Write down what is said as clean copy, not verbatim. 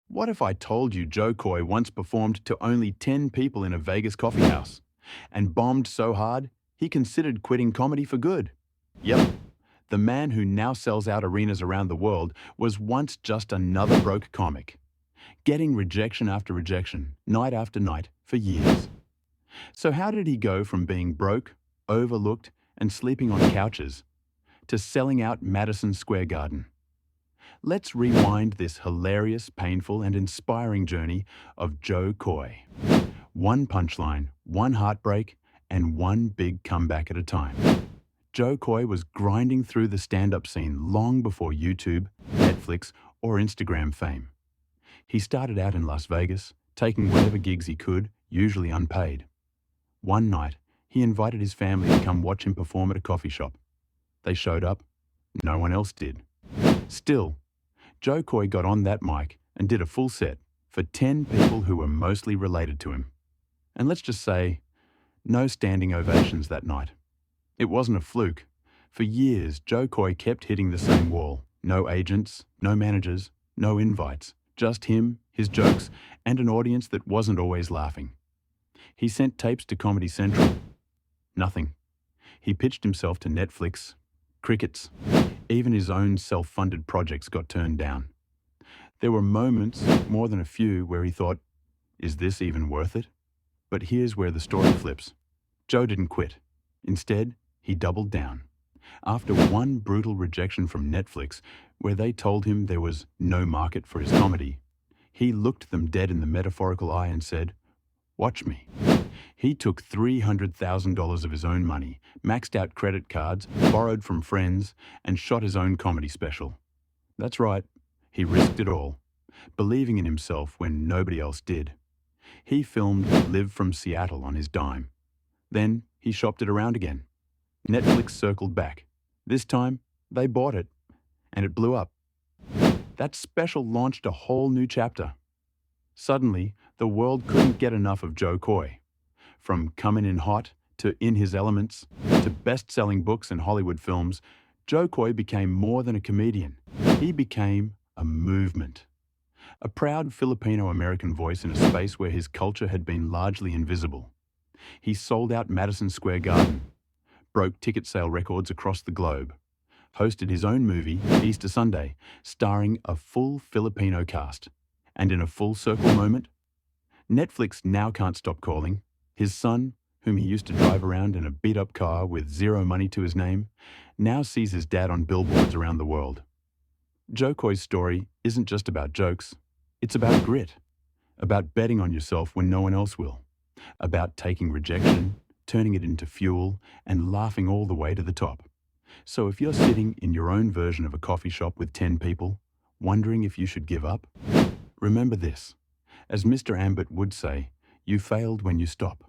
What if I told you Jo Koy once performed to only 10 people in a Vegas coffee house and bombed so hard he considered quitting comedy for good? Yep, the man who now sells out arenas around the world was once just another broke comic, getting rejection after rejection, night after night, for years. So how did he go from being broke, overlooked, and sleeping on couches to selling out Madison Square Garden? Let's rewind this hilarious, painful, and inspiring journey of Jo Koy. One punchline, one heartbreak, and one big comeback at a time. Jo Koy was grinding through the stand-up scene long before YouTube, Netflix, or Instagram fame. He started out in Las Vegas, taking whatever gigs he could, usually unpaid. One night, he invited his family to come watch him perform at a coffee shop. They showed up. No one else did. Still, Jo Koy got on that mic and did a full set for 10 people who were mostly related to him. And let's just say, no standing ovations that night. It wasn't a fluke. For years, Jo Koy kept hitting the same wall. No agents, no managers, no invites. Just him, his jokes, and an audience that wasn't always laughing. He sent tapes to Comedy Central. Nothing. He pitched himself to Netflix. Crickets. Even his own self-funded projects got turned down. There were moments, more than a few, where he thought, is this even worth it? But here's where the story flips. Jo didn't quit. Instead, he doubled down. After one brutal rejection from Netflix, where they told him there was no market for his comedy, he looked them dead in the metaphorical eye and said, watch me. He took $300,000 of his own money, maxed out credit cards, borrowed from friends, and shot his own comedy special. That's right, he risked it all, believing in himself when nobody else did. He filmed Live from Seattle on his dime. Then he shopped it around again. Netflix circled back. This time, they bought it, and it blew up. That special launched a whole new chapter. Suddenly, the world couldn't get enough of Jo Koy. From Comin' in Hot to In His Elements to best-selling books and Hollywood films, Jo Koy became more than a comedian. He became a movement. A proud Filipino-American voice in a space where his culture had been largely invisible. He sold out Madison Square Garden, broke ticket sale records across the globe, hosted his own movie, Easter Sunday, starring a full Filipino cast. And in a full-circle moment, Netflix now can't stop calling. His son, whom he used to drive around in a beat-up car with zero money to his name, now sees his dad on billboards around the world. Jo Koy's story isn't just about jokes. It's about grit, about betting on yourself when no one else will, about taking rejection, turning it into fuel, and laughing all the way to the top. So if you're sitting in your own version of a coffee shop with 10 people, wondering if you should give up, remember this. As Mr. Ambit would say, you failed when you stop.